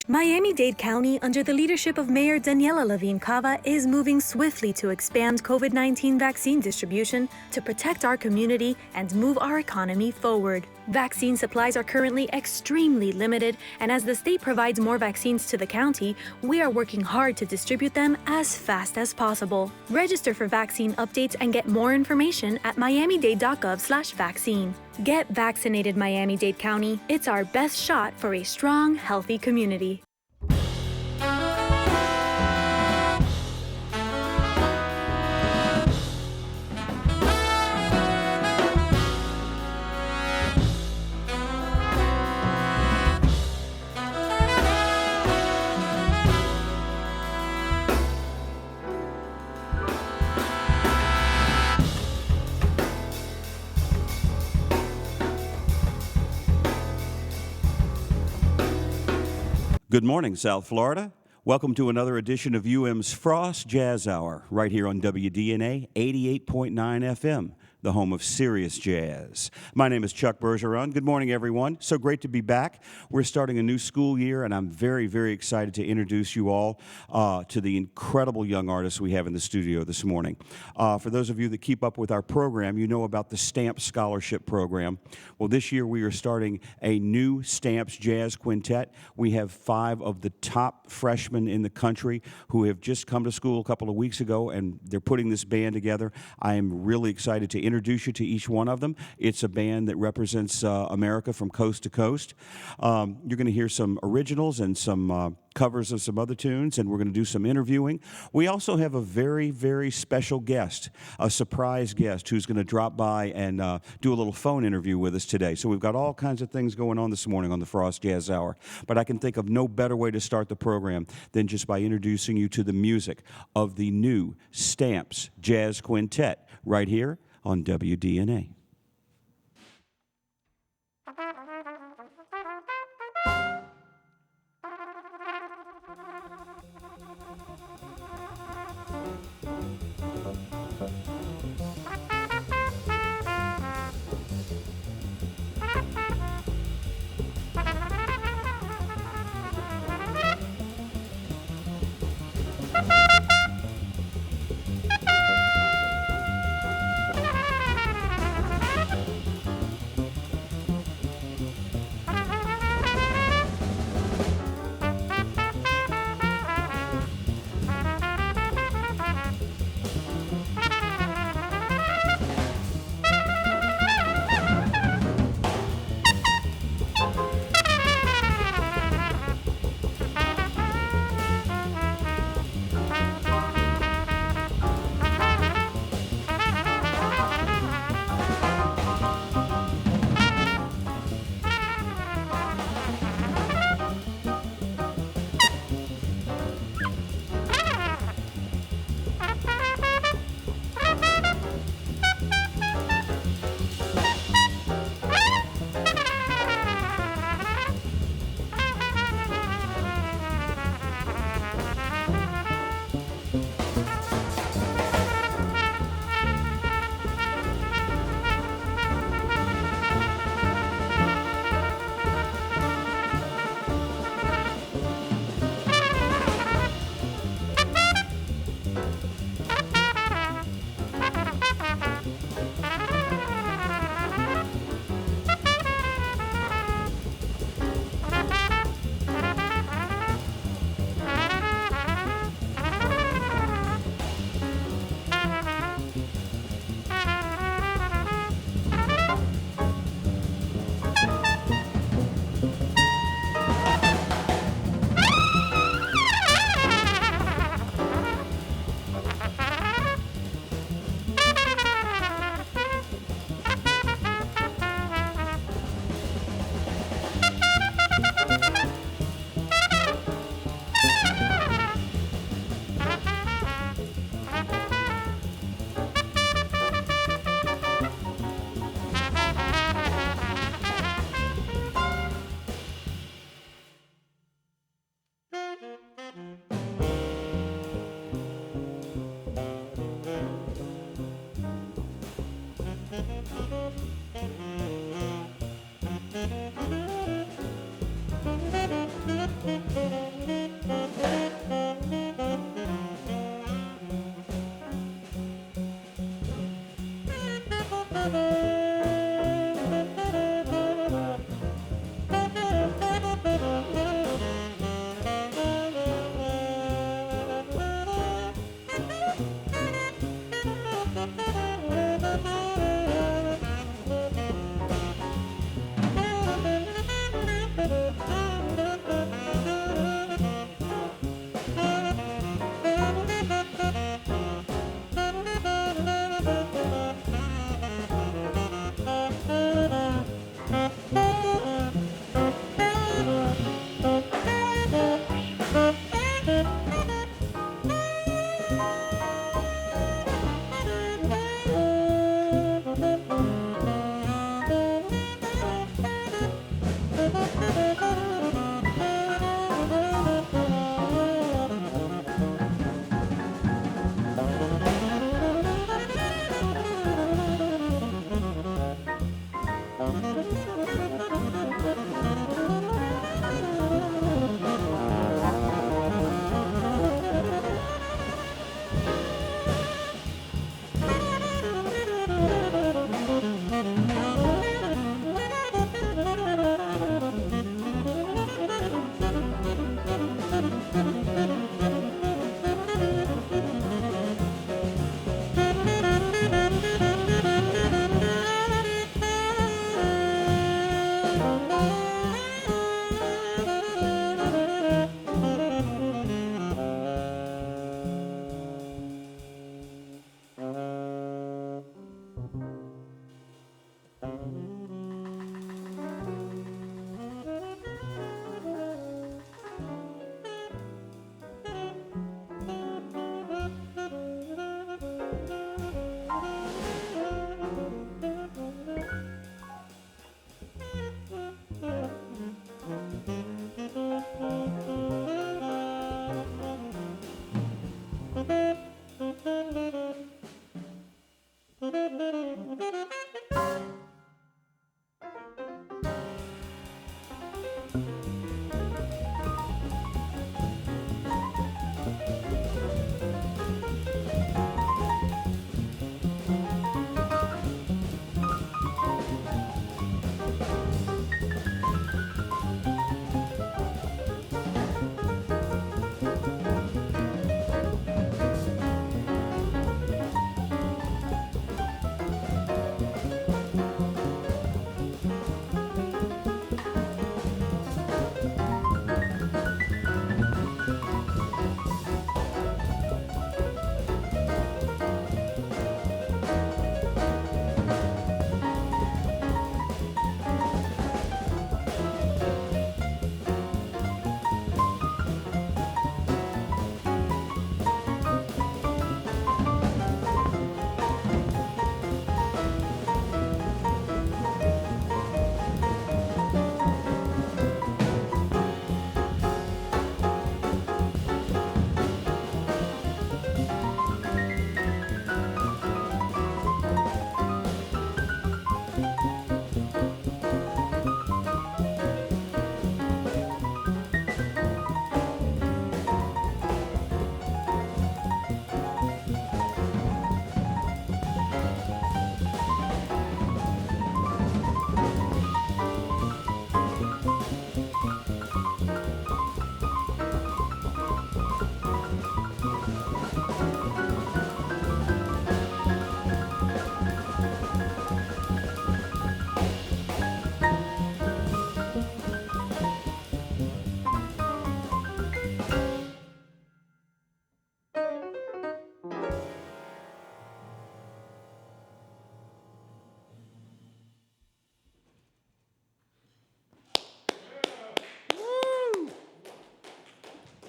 Miami-Dade County, under the leadership of Mayor Daniela Levine Cava, is moving swiftly to expand COVID-19 vaccine distribution to protect our community and move our economy forward. Vaccine supplies are currently extremely limited, and as the state provides more vaccines to the county, we are working hard to distribute them as fast as possible. Register for vaccine updates and get more information at miamidade.gov/vaccine. Get vaccinated, Miami-Dade County. It's our best shot for a strong, healthy community. Good morning, South Florida. Welcome to another edition of UM's Frost Jazz Hour, right here on WDNA 88.9 FM, the home of serious jazz. My name is Chuck Bergeron. Good morning, everyone. So great to be back. We're starting a new school year, and I'm very, very excited to introduce you all to the incredible young artists we have in the studio this morning. For those of you that keep up with our program, you know about the Stamps Scholarship Program. Well, this year we are starting a new Stamps Jazz Quintet. We have 5 of the top freshmen in the country who have just come to school a couple of weeks ago, and they're putting this band together. I am really excited to introduce you to each one of them. It's a band that represents America from coast to coast. You're going to hear some originals and some covers of some other tunes, and we're going to do some interviewing. We also have a very, very special guest, a surprise guest who's going to drop by and do a little phone interview with us today. So we've got all kinds of things going on this morning on the Frost Jazz Hour, but I can think of no better way to start the program than just by introducing you to the music of the new Stamps Jazz Quintet right here on WDNA.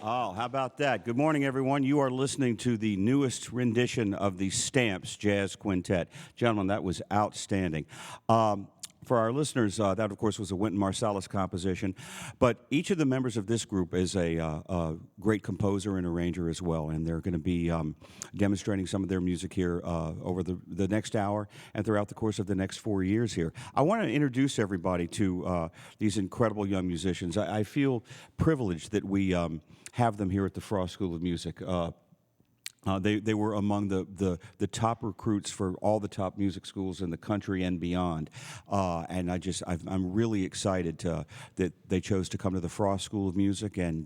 Oh, how about that? Good morning, everyone. You are listening to the newest rendition of the Stamps Jazz Quintet. Gentlemen, that was outstanding. For our listeners, that, of course, was a Wynton Marsalis composition. But each of the members of this group is a great composer and arranger as well, and they're going to be demonstrating some of their music here over the next hour and throughout the course of the next 4 years here. I want to introduce everybody to these incredible young musicians. I feel privileged that we have them here at the Frost School of Music. They were among the top recruits for all the top music schools in the country and beyond, and I'm really excited that they chose to come to the Frost School of Music, and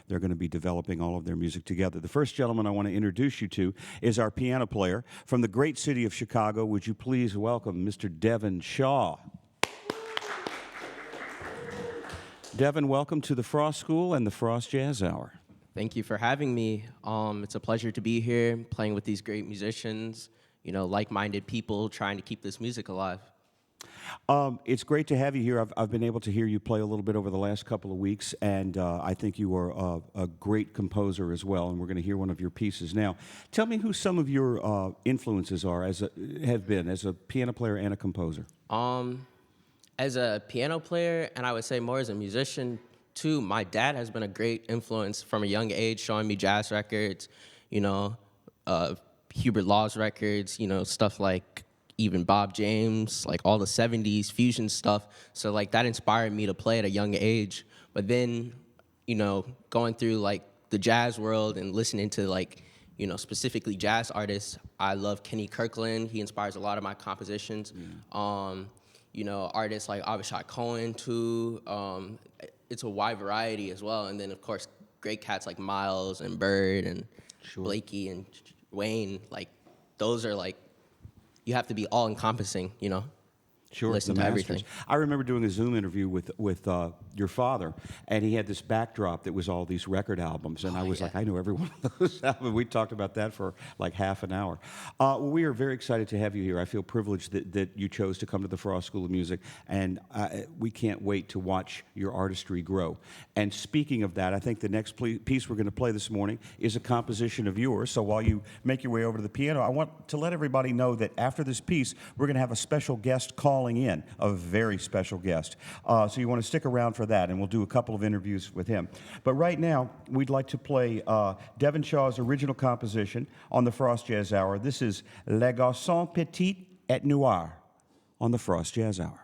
they're going to be developing all of their music together. The first gentleman I want to introduce you to is our piano player from the great city of Chicago. Would you please welcome Mr. Devin Shaw? Devin, welcome to the Frost School and the Frost Jazz Hour. Thank you for having me. It's a pleasure to be here, playing with these great musicians, like-minded people trying to keep this music alive. It's great to have you here. I've been able to hear you play a little bit over the last couple of weeks, and I think you are a great composer as well, and we're going to hear one of your pieces now. Tell me who some of your influences are, have been as a piano player and a composer. As a piano player, and I would say more as a musician, too, my dad has been a great influence from a young age, showing me jazz records, Hubert Law's records, stuff like even Bob James, like all the 70s fusion stuff. So like that inspired me to play at a young age. But then, going through like the jazz world and listening to like, specifically jazz artists, I love Kenny Kirkland. He inspires a lot of my compositions. Artists like Avishai Cohen too. It's a wide variety as well. And then, of course, great cats like Miles and Bird and Blakey and Wayne. Like, those are like, you have to be all-encompassing, Sure, listen to everything. I remember doing a Zoom interview with your father, and he had this backdrop that was all these record albums, and I was like, I know every one of those albums. We talked about that for like half an hour. We are very excited to have you here. I feel privileged that you chose to come to the Frost School of Music, and we can't wait to watch your artistry grow. And speaking of that, I think the next piece we're going to play this morning is a composition of yours. So while you make your way over to the piano, I want to let everybody know that after this piece, we're going to have a special guest calling in, a very special guest. So you want to stick around for that, and we'll do a couple of interviews with him. But right now, we'd like to play Devin Shaw's original composition on the Frost Jazz Hour. This is Les Garçons Petits et Noirs on the Frost Jazz Hour.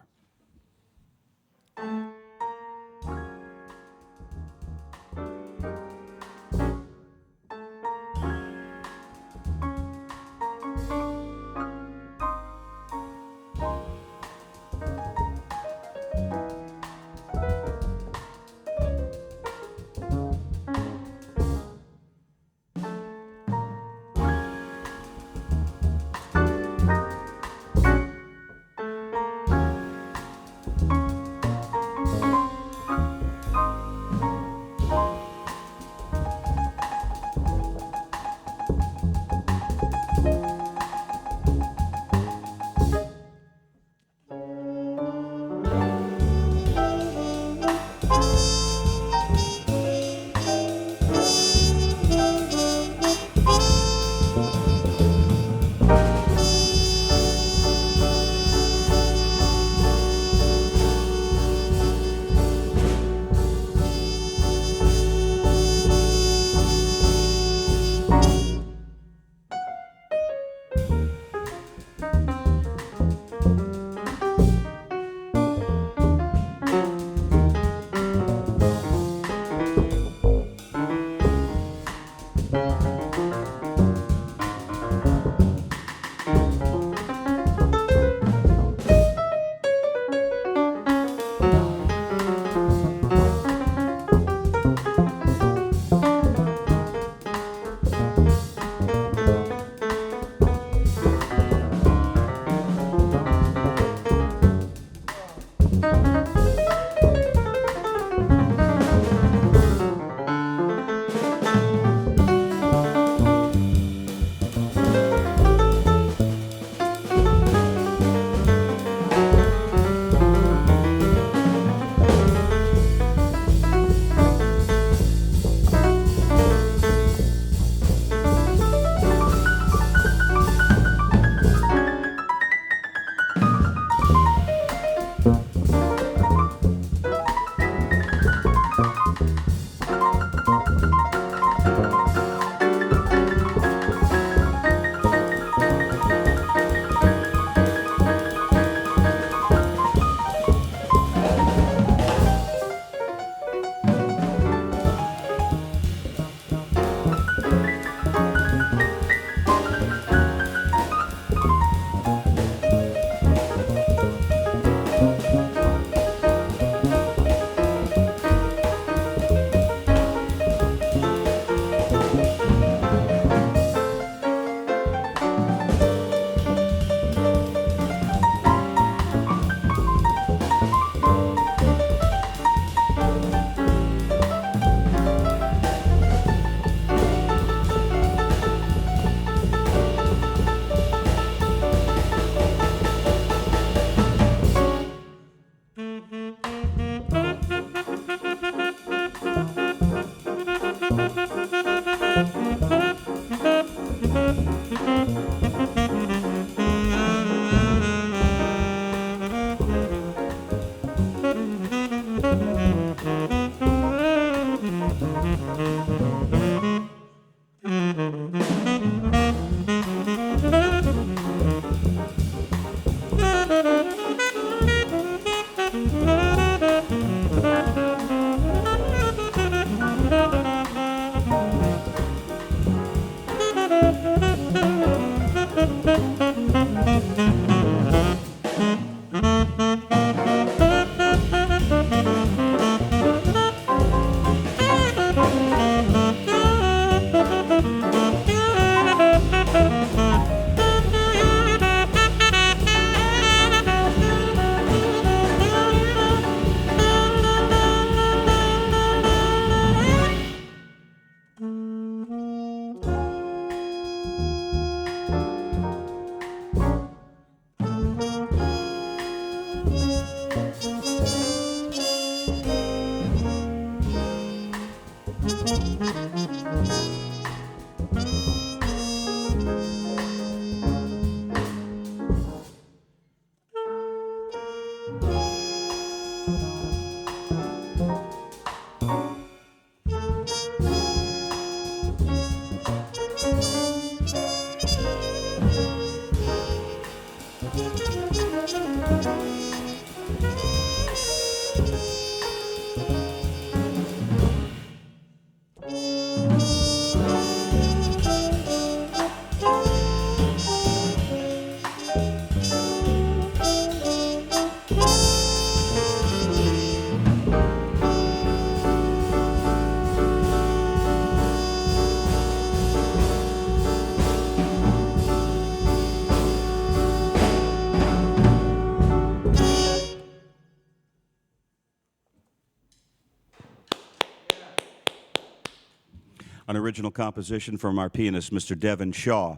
An original composition from our pianist, Mr. Devin Shaw.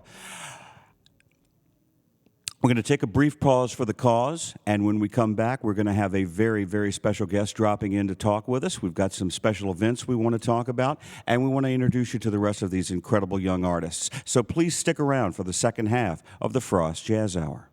We're going to take a brief pause for the cause, and when we come back, we're going to have a very, very special guest dropping in to talk with us. We've got some special events we want to talk about, and we want to introduce you to the rest of these incredible young artists. So please stick around for the second half of the Frost Jazz Hour.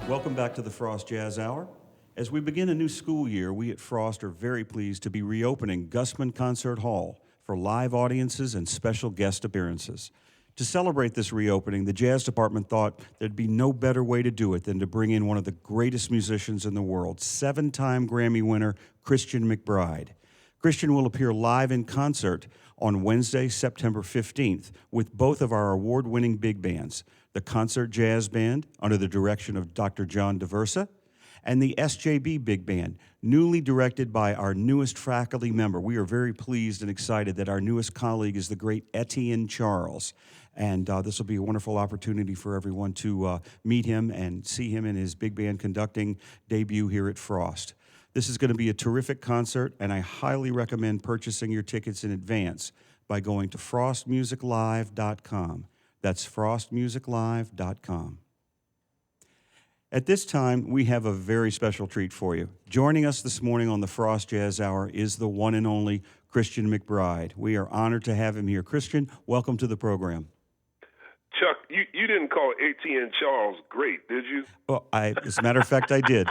Welcome back to the Frost Jazz Hour. As we begin a new school year, we at Frost are very pleased to be reopening Gusman Concert Hall for live audiences and special guest appearances. To celebrate this reopening, the Jazz Department thought there'd be no better way to do it than to bring in one of the greatest musicians in the world, 7-time Grammy winner Christian McBride. Christian will appear live in concert on Wednesday, September 15th, with both of our award-winning big bands, the Concert Jazz Band, under the direction of Dr. John DeVersa, and the SJB Big Band, newly directed by our newest faculty member. We are very pleased and excited that our newest colleague is the great Etienne Charles. And this will be a wonderful opportunity for everyone to meet him and see him in his big band conducting debut here at Frost. This is going to be a terrific concert, and I highly recommend purchasing your tickets in advance by going to frostmusiclive.com. That's frostmusiclive.com. At this time, we have a very special treat for you. Joining us this morning on the Frost Jazz Hour is the one and only Christian McBride. We are honored to have him here. Christian, welcome to the program. Chuck, you didn't call Etienne Charles great, did you? Well, as a matter of fact, I did.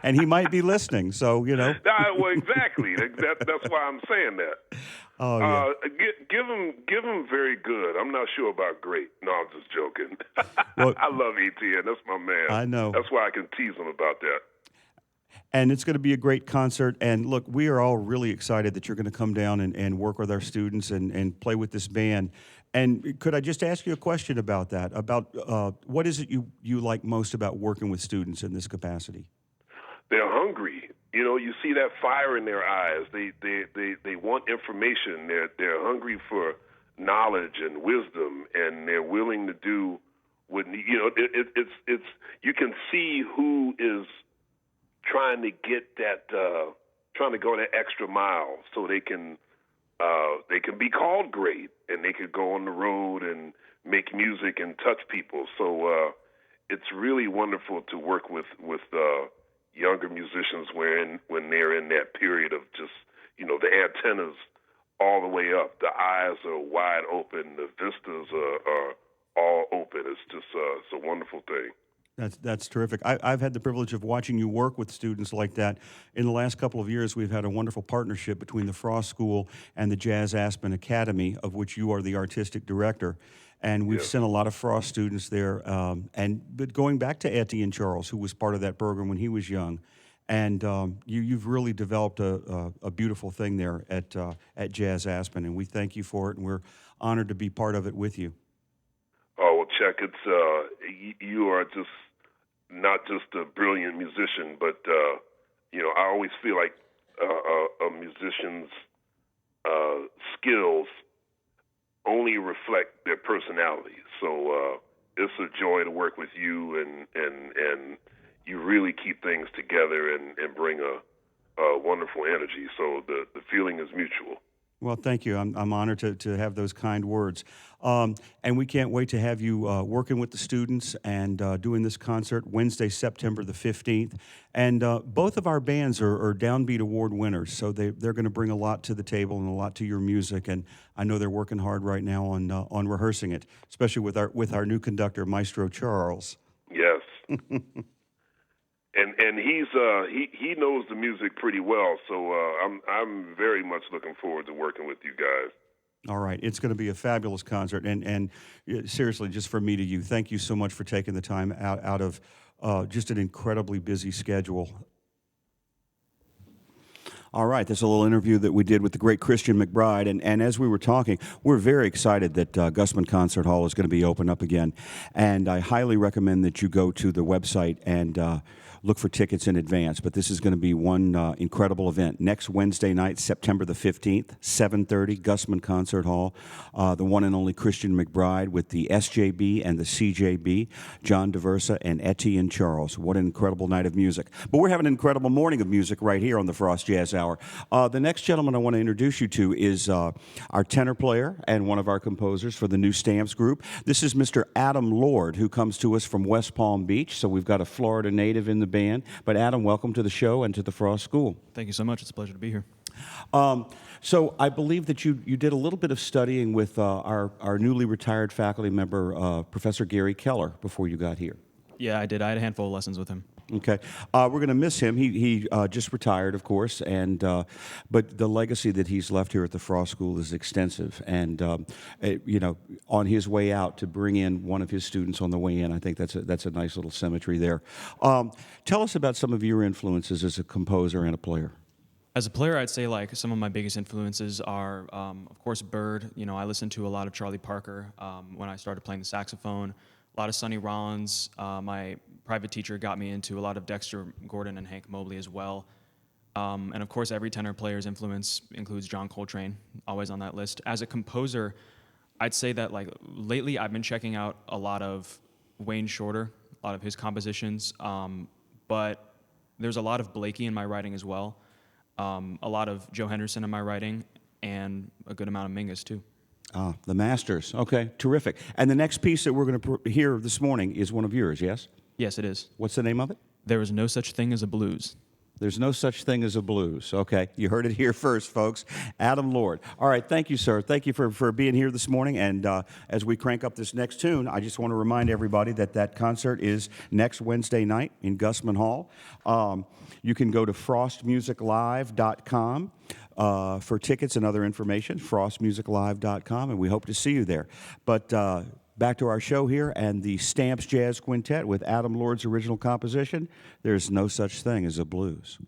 And he might be listening, so, you know. Well, exactly. That's why I'm saying that. Oh, yeah. Give him very good. I'm not sure about great. No, I'm just joking. Well, I love ETN. That's my man. I know. That's why I can tease him about that. And it's going to be a great concert. And look, we are all really excited that you're going to come down and work with our students and play with this band. And could I just ask you a question about that? About what is it you like most about working with students in this capacity? They're hungry. You know, you see that fire in their eyes. They want information. They're hungry for knowledge and wisdom, and they're willing to do what it's you can see who is trying to get that trying to go that extra mile so they can be called great, and they could go on the road and make music and touch people. So it's really wonderful to work with younger musicians when they're in that period of just, the antennas all the way up. The eyes are wide open. The vistas are all open. It's just it's a wonderful thing. That's terrific. I've had the privilege of watching you work with students like that. In the last couple of years, we've had a wonderful partnership between the Frost School and the Jazz Aspen Academy, of which you are the artistic director. And we've sent a lot of Frost students there. But going back to Etienne Charles, who was part of that program when he was young, and you've really developed a beautiful thing there at Jazz Aspen, and we thank you for it, and we're honored to be part of it with you. Oh, well, Chuck, it's you are just not just a brilliant musician, but I always feel like a musician's skills only reflect their personality. So it's a joy to work with you, and you really keep things together and bring a wonderful energy. So the feeling is mutual. Well, thank you. I'm honored to have those kind words. And we can't wait to have you working with the students and doing this concert Wednesday, September the 15th. And both of our bands are Downbeat Award winners, so they're going to bring a lot to the table and a lot to your music. And I know they're working hard right now on rehearsing it, especially with our new conductor, Maestro Charles. Yes. And he knows the music pretty well, so I'm very much looking forward to working with you guys. All right, it's going to be a fabulous concert, and seriously, just from me to you, thank you so much for taking the time out of just an incredibly busy schedule. All right, that's a little interview that we did with the great Christian McBride, and as we were talking, we're very excited that Gusman Concert Hall is going to be open up again, and I highly recommend that you go to the website and look for tickets in advance, but this is going to be one incredible event. Next Wednesday night, September the 15th, 7:30, Gusman Concert Hall, the one and only Christian McBride with the SJB and the CJB, John DeVersa and Etienne Charles. What an incredible night of music. But we're having an incredible morning of music right here on the Frost Jazz Hour. The next gentleman I want to introduce you to is our tenor player and one of our composers for the new Stamps group. This is Mr. Adam Lord, who comes to us from West Palm Beach, so we've got a Florida native in the band. But Adam, welcome to the show and to the Frost School. Thank you so much. It's a pleasure to be here. So I believe that you did a little bit of studying with our newly retired faculty member, Professor Gary Keller, before you got here. Yeah, I did. I had a handful of lessons with him. Okay, we're going to miss him. He just retired, of course, and but the legacy that he's left here at the Frost School is extensive. And on his way out, to bring in one of his students on the way in, I think that's a nice little symmetry there. Tell us about some of your influences as a composer and a player. As a player, I'd say like some of my biggest influences are, of course, Bird. I listened to a lot of Charlie Parker when I started playing the saxophone. A lot of Sonny Rollins. My private teacher got me into a lot of Dexter Gordon and Hank Mobley as well. And of course, every tenor player's influence includes John Coltrane, always on that list. As a composer, I'd say that like lately I've been checking out a lot of Wayne Shorter, a lot of his compositions, but there's a lot of Blakey in my writing as well, a lot of Joe Henderson in my writing, and a good amount of Mingus too. The Masters. Okay, terrific. And the next piece that we're going to hear this morning is one of yours, yes? Yes, it is. What's the name of it? There is no such thing as a blues. There's no such thing as a blues. Okay, you heard it here first, folks. Adam Lord. All right, thank you, sir. Thank you for being here this morning. And as we crank up this next tune, I just want to remind everybody that that concert is next Wednesday night in Gusman Hall. You can go to frostmusiclive.com for tickets and other information, frostmusiclive.com, and we hope to see you there. But back to our show here and the Stamps Jazz Quintet with Adam Lord's original composition, There's No Such Thing as a Blues.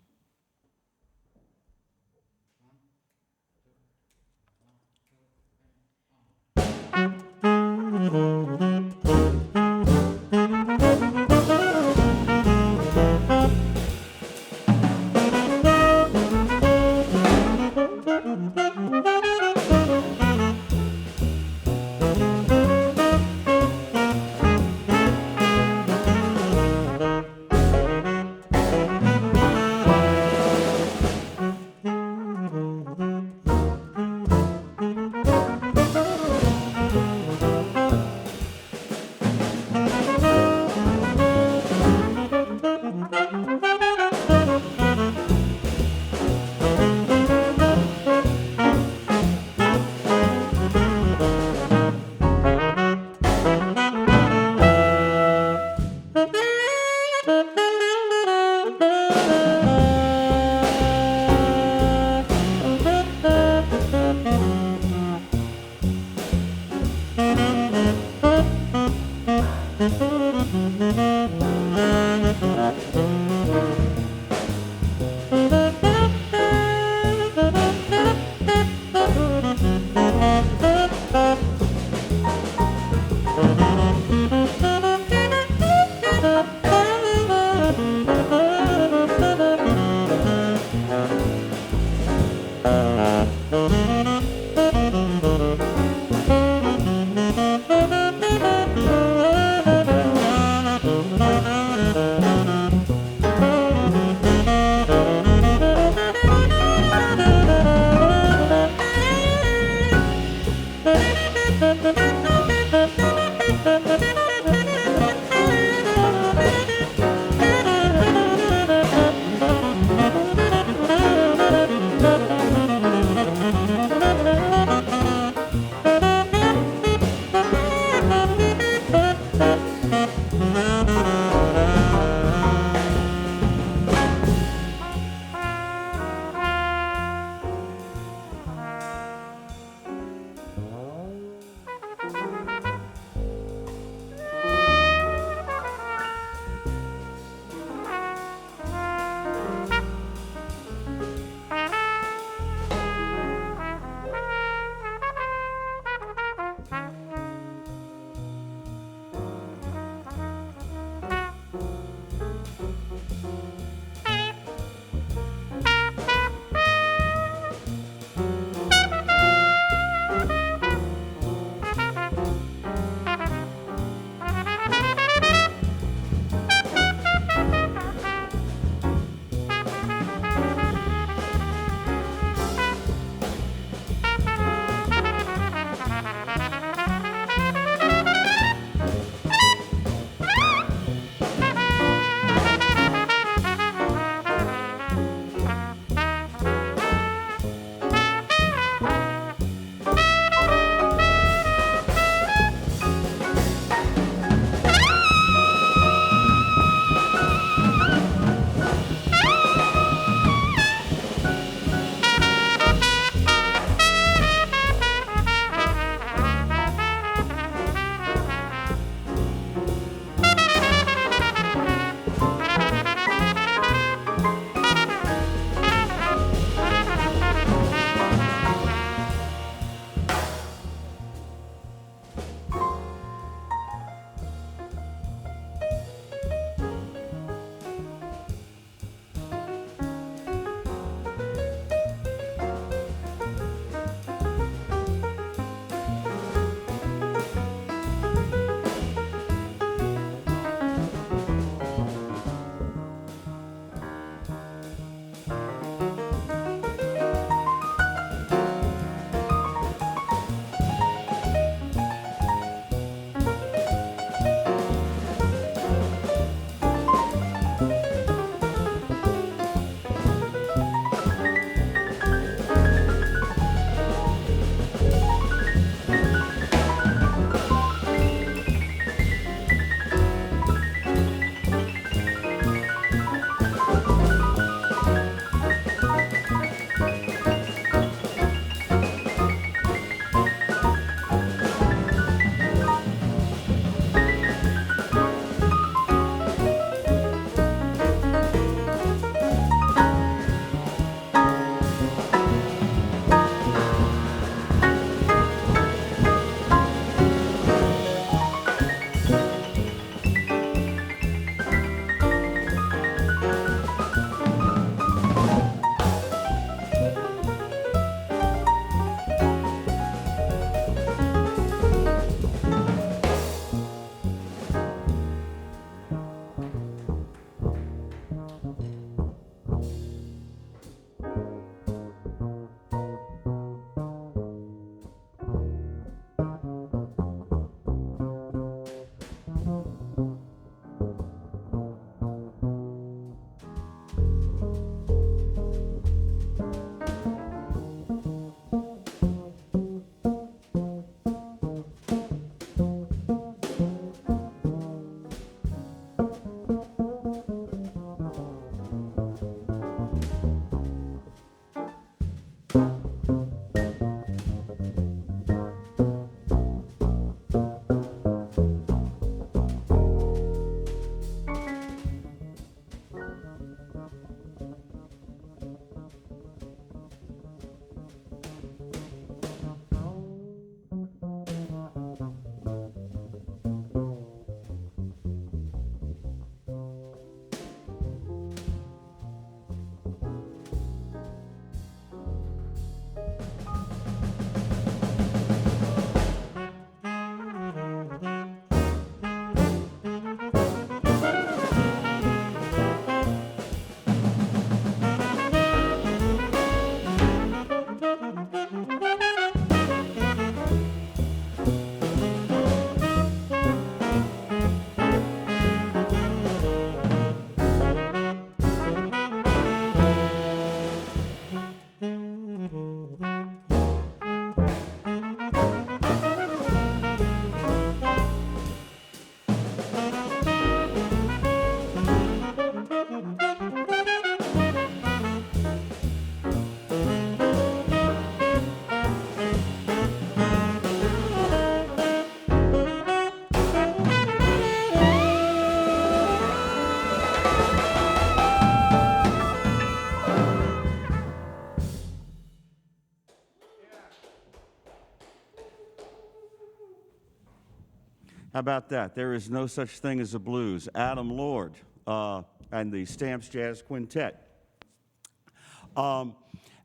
How about that? There is no such thing as a blues. Adam Lord and the Stamps Jazz Quintet.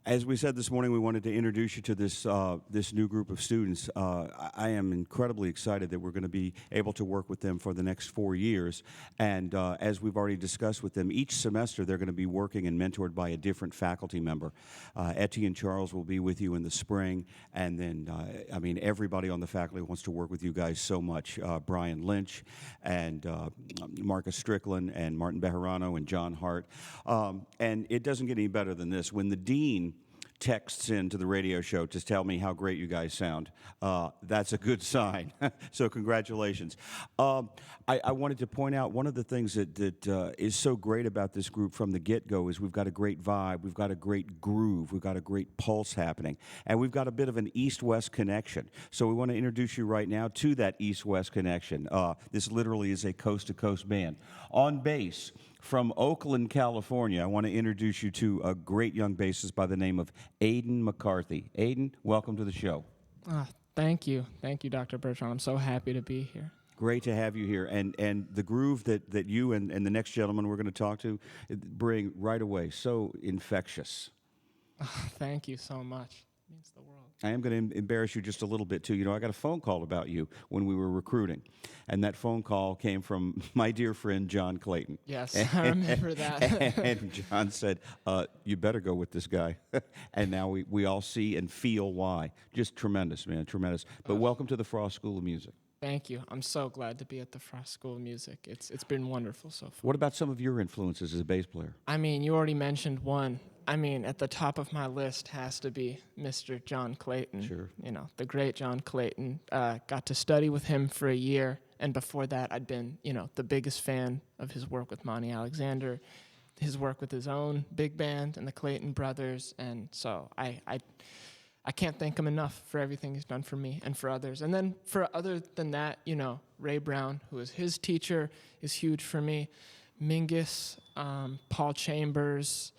As we said this morning, we wanted to introduce you to this new group of students. I am incredibly excited that we're going to be able to work with them for the next 4 years. And as we've already discussed with them, each semester they're going to be working and mentored by a different faculty member. Etienne Charles will be with you in the spring. And then, I mean, everybody on the faculty wants to work with you guys so much. Brian Lynch and Marcus Strickland and Martin Bejarano and John Hart. And it doesn't get any better than this. When the dean texts into the radio show to tell me how great you guys sound, that's a good sign. So congratulations. I wanted to point out one of the things that is so great about this group from the get-go is we've got a great vibe, we've got a great groove, we've got a great pulse happening, and we've got a bit of an east-west connection. So we want to introduce you right now to that east-west connection. This literally is a coast-to-coast band. On bass, from Oakland, California, I want to introduce you to a great young bassist by the name of Aidan McCarthy. Aidan, welcome to the show. Thank you. Thank you, Dr. Bergeron. I'm so happy to be here. Great to have you here. And the groove that you and the next gentleman we're going to talk to bring right away, so infectious. Thank you so much. It means the world. I am going to embarrass you just a little bit, too. You know, I got a phone call about you when we were recruiting, and that phone call came from my dear friend, John Clayton. Yes, I remember that. And John said, you better go with this guy. And now we all see and feel why. Just tremendous, man, tremendous. But welcome to the Frost School of Music. Thank you. I'm so glad to be at the Frost School of Music. It's been wonderful so far. What about some of your influences as a bass player? I mean, you already mentioned one. I mean, at the top of my list has to be Mr. John Clayton. Sure. You know, the great John Clayton. Got to study with him for a year, and before that, I'd been, the biggest fan of his work with Monty Alexander, his work with his own big band and the Clayton Brothers, and so I can't thank him enough for everything he's done for me and for others. And then for other than that, Ray Brown, who was his teacher, is huge for me. Mingus, Paul Chambers.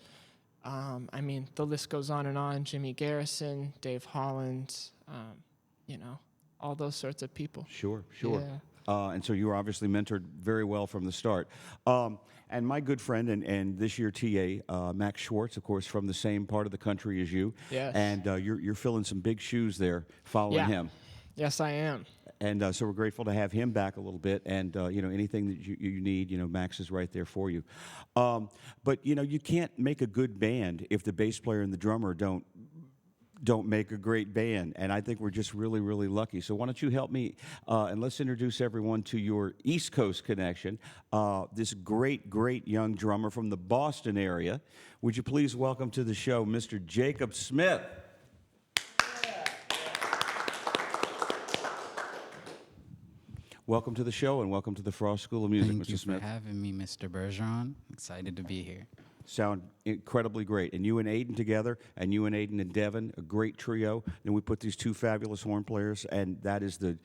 I mean, the list goes on and on. Jimmy Garrison, Dave Holland, all those sorts of people. Sure. Yeah. And so you were obviously mentored very well from the start. And my good friend and this year TA, Max Schwartz, of course, from the same part of the country as you. Yes. And you're filling some big shoes there following him. Yes, I am. And so we're grateful to have him back a little bit. And, anything that you need, Max is right there for you. But, you can't make a good band if the bass player and the drummer don't make a great band. And I think we're just really, really lucky. So why don't you help me, and let's introduce everyone to your East Coast connection, this great, great young drummer from the Boston area. Would you please welcome to the show Mr. Jacob Smith? Welcome to the show and welcome to the Frost School of Music, Thank Mr. you Smith. for having me, Mr. Bergeron. Excited to be here. Sound incredibly great. And you and Aidan together, and you and Aidan and Devin, a great trio. Then we put these two fabulous horn players, and that is the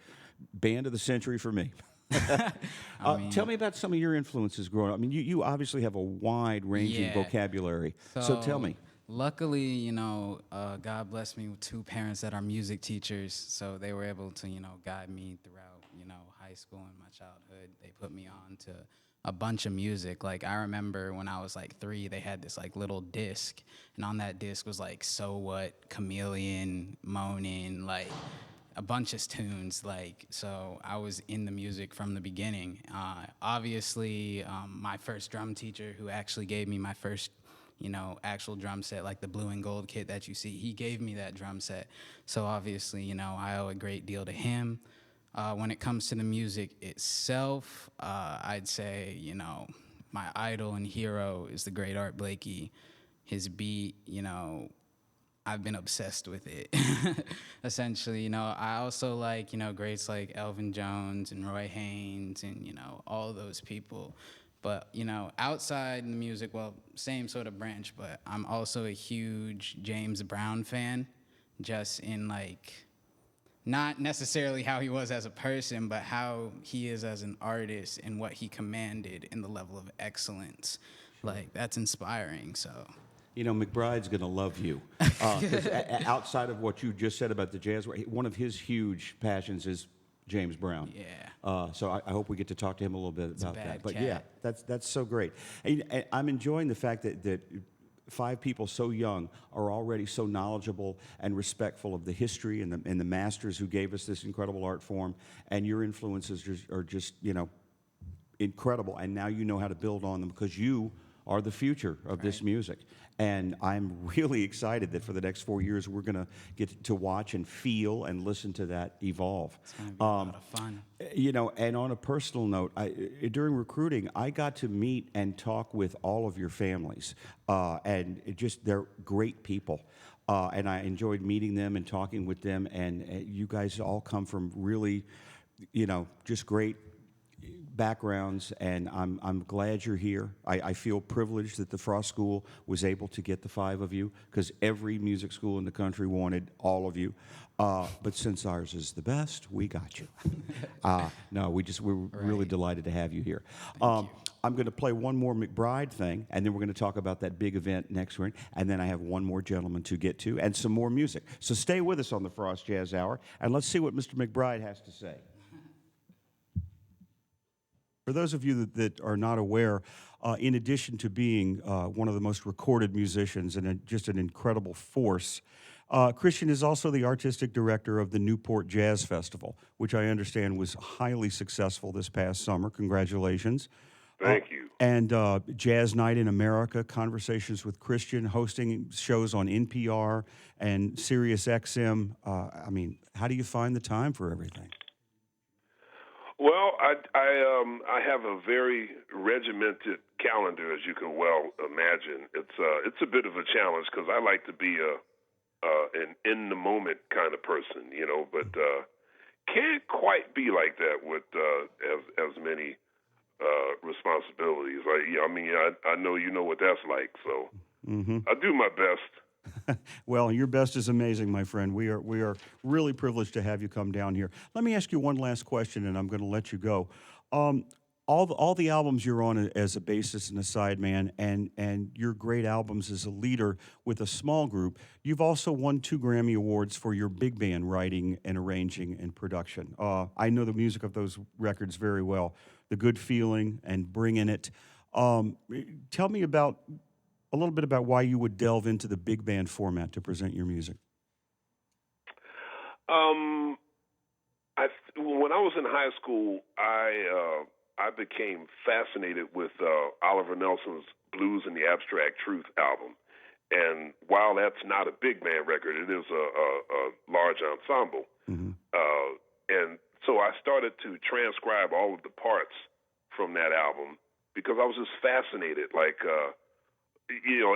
band of the century for me. Tell me about some of your influences growing up. I mean, you obviously have a wide-ranging vocabulary. So tell me. Luckily, God blessed me with two parents that are music teachers, so they were able to, guide me throughout, high school and my childhood. They put me on to a bunch of music. Like, I remember when I was like 3, they had this like little disc, and on that disc was like So What, Chameleon, Moaning, like a bunch of tunes. Like, so I was in the music from the beginning. Obviously, my first drum teacher, who actually gave me my first actual drum set, like the blue and gold kit that you see, he gave me that drum set. So obviously, I owe a great deal to him. When it comes to the music itself, I'd say, my idol and hero is the great Art Blakey. His beat, I've been obsessed with it. Essentially, I also like, greats like Elvin Jones and Roy Haynes and, all those people. But, outside the music, well, same sort of branch, but I'm also a huge James Brown fan, just in, like, not necessarily how he was as a person, but how he is as an artist and what he commanded in the level of excellence. Like, that's inspiring, so. McBride's going to love you. Outside of what you just said about the jazz, one of his huge passions is James Brown. Yeah. So I hope we get to talk to him a little bit about that. bad But cat. yeah, that's so great. And I'm enjoying the fact that 5 people so young are already so knowledgeable and respectful of the history and the masters who gave us this incredible art form. And your influences are just incredible. And now you know how to build on them because you are the future of this music. And I'm really excited that for the next 4 years we're going to get to watch and feel and listen to that evolve. It's going to be a lot of fun. And on a personal note, during recruiting, I got to meet and talk with all of your families, and they're great people. And I enjoyed meeting them and talking with them, and you guys all come from really, just great backgrounds, and I'm glad you're here. I feel privileged that the Frost School was able to get the 5 of you because every music school in the country wanted all of you. But since ours is the best, we got you. No, we're really delighted to have you here. I'm going to play one more McBride thing, and then we're going to talk about that big event next week, and then I have one more gentleman to get to and some more music. So stay with us on the Frost Jazz Hour, and let's see what Mr. McBride has to say. For those of you that are not aware, in addition to being one of the most recorded musicians and just an incredible force, Christian is also the artistic director of the Newport Jazz Festival, which I understand was highly successful this past summer. Congratulations. Thank you. And Jazz Night in America, Conversations with Christian, hosting shows on NPR and Sirius XM. How do you find the time for everything? Well, I have a very regimented calendar, as you can well imagine. It's a bit of a challenge because I like to be an in the moment kind of person, but can't quite be like that with as many responsibilities. I know you know what that's like, so I do my best. Well, your best is amazing, my friend. We are really privileged to have you come down here. Let me ask you one last question, and I'm going to let you go. All the albums you're on as a bassist and a sideman, and your great albums as a leader with a small group, you've also won 2 Grammy Awards for your big band writing and arranging and production. I know the music of those records very well, The Good Feeling and Bringin' It. Tell me a little bit about why you would delve into the big band format to present your music. When I was in high school, I became fascinated with Oliver Nelson's Blues and the Abstract Truth album. And while that's not a big band record, it is a large ensemble. Mm-hmm. And so I started to transcribe all of the parts from that album because I was just fascinated.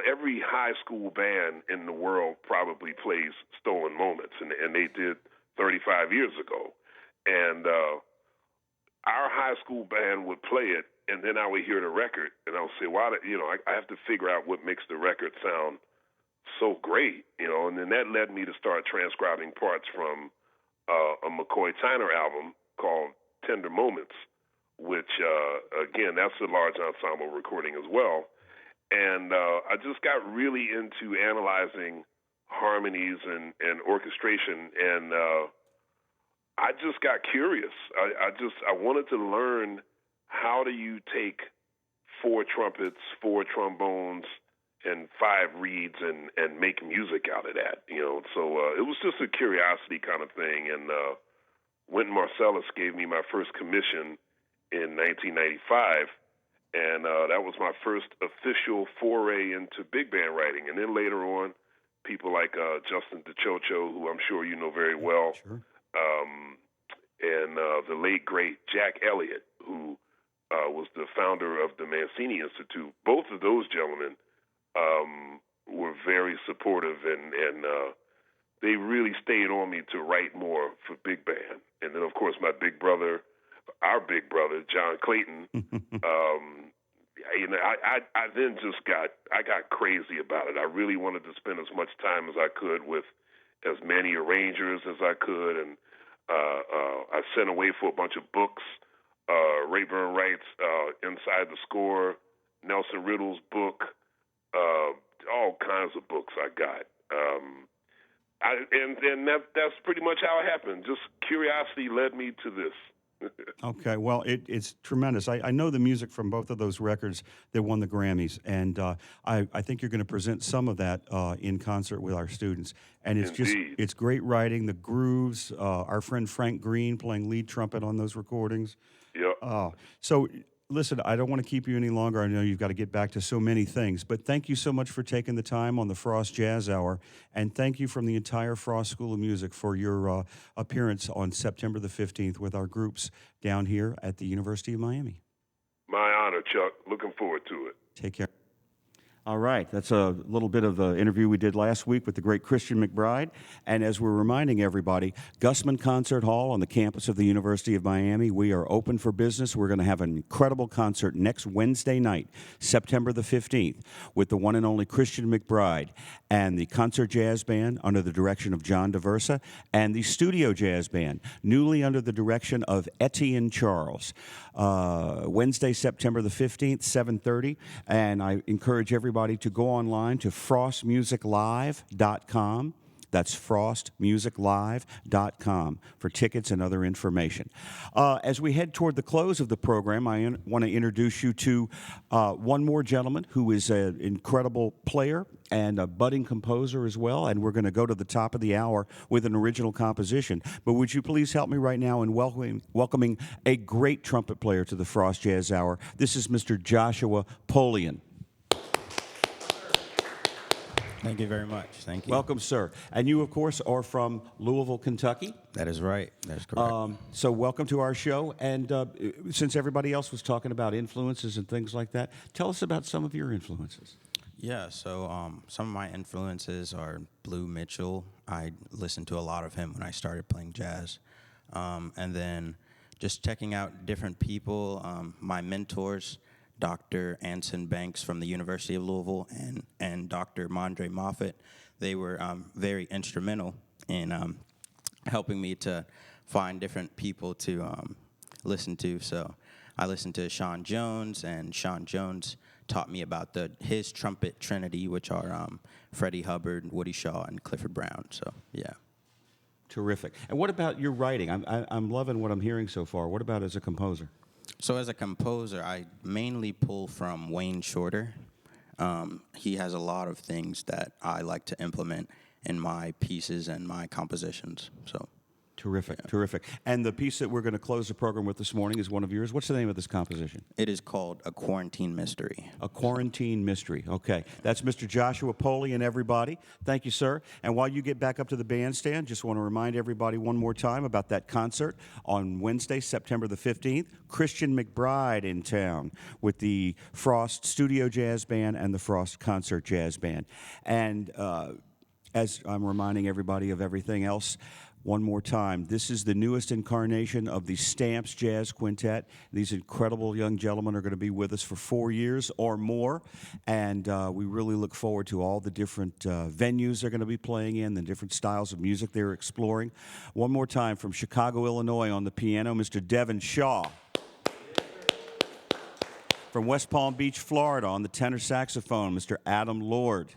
Every high school band in the world probably plays Stolen Moments, and they did 35 years ago. And our high school band would play it, and then I would hear the record, and I would say, I have to figure out what makes the record sound so great, and then that led me to start transcribing parts from a McCoy Tyner album called Tender Moments, which, again, that's a large ensemble recording as well. And I just got really into analyzing harmonies and orchestration, and I just got curious. I wanted to learn, how do you take 4 trumpets, 4 trombones, and 5 reeds and make music out of that, So it was just a curiosity kind of thing. And Wynton Marsalis gave me my first commission in 1995, and that was my first official foray into big band writing. And then later on, people like Justin DeChocho, who I'm sure you know very well, sure. And the late, great Jack Elliott, who was the founder of the Mancini Institute. Both of those gentlemen were very supportive, and they really stayed on me to write more for big band. And then, of course, our big brother, John Clayton. I then just got crazy about it. I really wanted to spend as much time as I could with as many arrangers as I could, and I sent away for a bunch of books. Rayburn Wright's Inside the Score, Nelson Riddle's book, all kinds of books I got. That's pretty much how it happened. Just curiosity led me to this. Okay, well, it's tremendous. I know the music from both of those records that won the Grammys, and I think you're going to present some of that in concert with our students. And Indeed. it's great writing, the grooves, our friend Frank Green playing lead trumpet on those recordings. Yep. So, listen, I don't want to keep you any longer. I know you've got to get back to so many things, but thank you so much for taking the time on the Frost Jazz Hour, and thank you from the entire Frost School of Music for your appearance on September the 15th with our groups down here at the University of Miami. My honor, Chuck. Looking forward to it. Take care. All right, that's a little bit of the interview we did last week with the great Christian McBride. And as we're reminding everybody, Gusman Concert Hall on the campus of the University of Miami, we are open for business. We're going to have an incredible concert next Wednesday night, September the 15th, with the one and only Christian McBride and the Concert Jazz Band under the direction of John DeVersa and the Studio Jazz Band, newly under the direction of Etienne Charles. Wednesday, September the 15th, 7:30, and I encourage everybody to go online to frostmusiclive.com. That's frostmusiclive.com for tickets and other information. As we head toward the close of the program, I want to introduce you to one more gentleman who is an incredible player and a budding composer as well, and we're going to go to the top of the hour with an original composition. But would you please help me right now in welcoming a great trumpet player to the Frost Jazz Hour? This is Mr. Joshua Polion. Thank you very much. Thank you. Welcome, sir. And you, of course, are from Louisville, Kentucky. That is right. That is correct. So welcome to our show. And since everybody else was talking about influences and things like that, tell us about some of your influences. Yeah, so some of my influences are Blue Mitchell. I listened to a lot of him when I started playing jazz. And then just checking out different people, my mentors, Dr. Anson Banks from the University of Louisville and Dr. Mondre Moffitt. They were very instrumental in helping me to find different people to listen to. So I listened to Sean Jones, and Sean Jones taught me about his trumpet trinity, which are Freddie Hubbard, Woody Shaw, and Clifford Brown. So, yeah. Terrific. And what about your writing? I'm loving what I'm hearing so far. What about as a composer? So as a composer, I mainly pull from Wayne Shorter. He has a lot of things that I like to implement in my pieces and my compositions. So, terrific, yeah. Terrific. And the piece that we're going to close the program with this morning is one of yours. What's the name of this composition? It is called A Quarantine Mystery. A Quarantine Mystery. Okay. That's Mr. Joshua Polion, everybody. Thank you, sir. And while you get back up to the bandstand, just want to remind everybody one more time about that concert on Wednesday, September the 15th. Christian McBride in town with the Frost Studio Jazz Band and the Frost Concert Jazz Band. And as I'm reminding everybody of everything else, one more time, this is the newest incarnation of the Stamps Jazz Quintet. These incredible young gentlemen are going to be with us for 4 years or more, and we really look forward to all the different venues they're going to be playing in, the different styles of music they're exploring. One more time, from Chicago, Illinois, on the piano, Mr. Devin Shaw. From West Palm Beach, Florida, on the tenor saxophone, Mr. Adam Lord.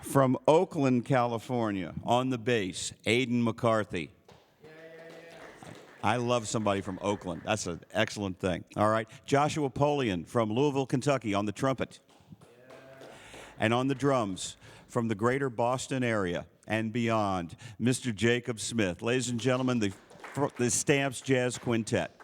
From Oakland, California, on the bass, Aidan McCarthy. I love somebody from Oakland. That's an excellent thing. All right. Joshua Polion from Louisville, Kentucky, on the trumpet. And on the drums, from the greater Boston area and beyond, Mr. Jacob Smith. Ladies and gentlemen, the Stamps Jazz Quintet.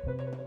Thank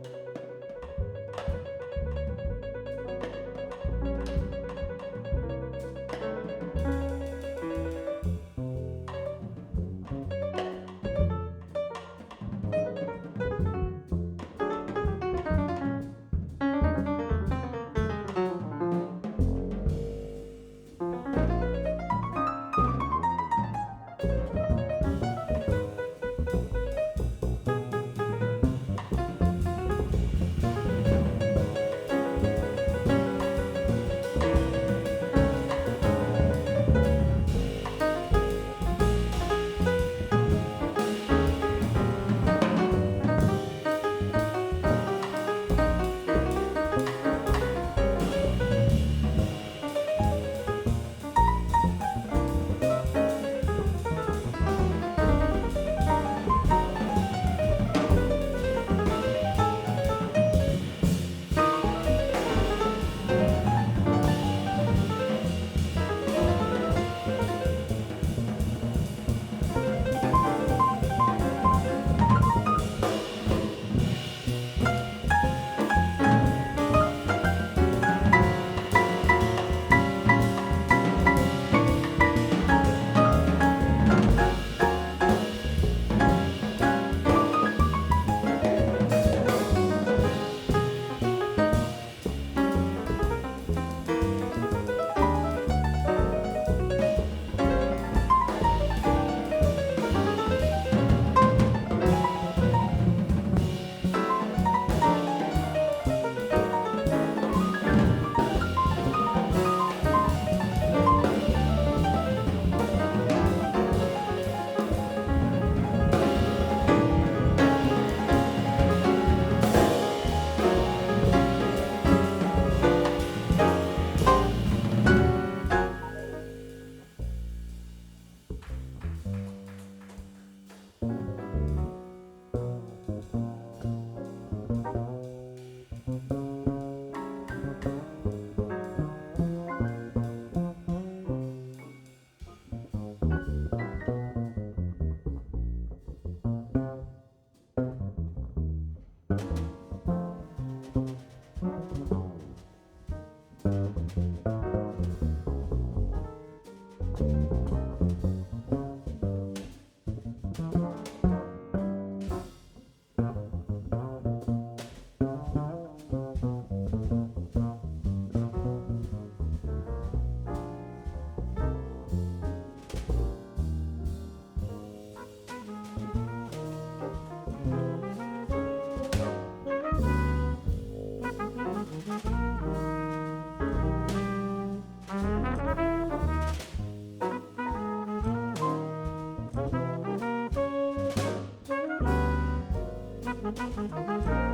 you.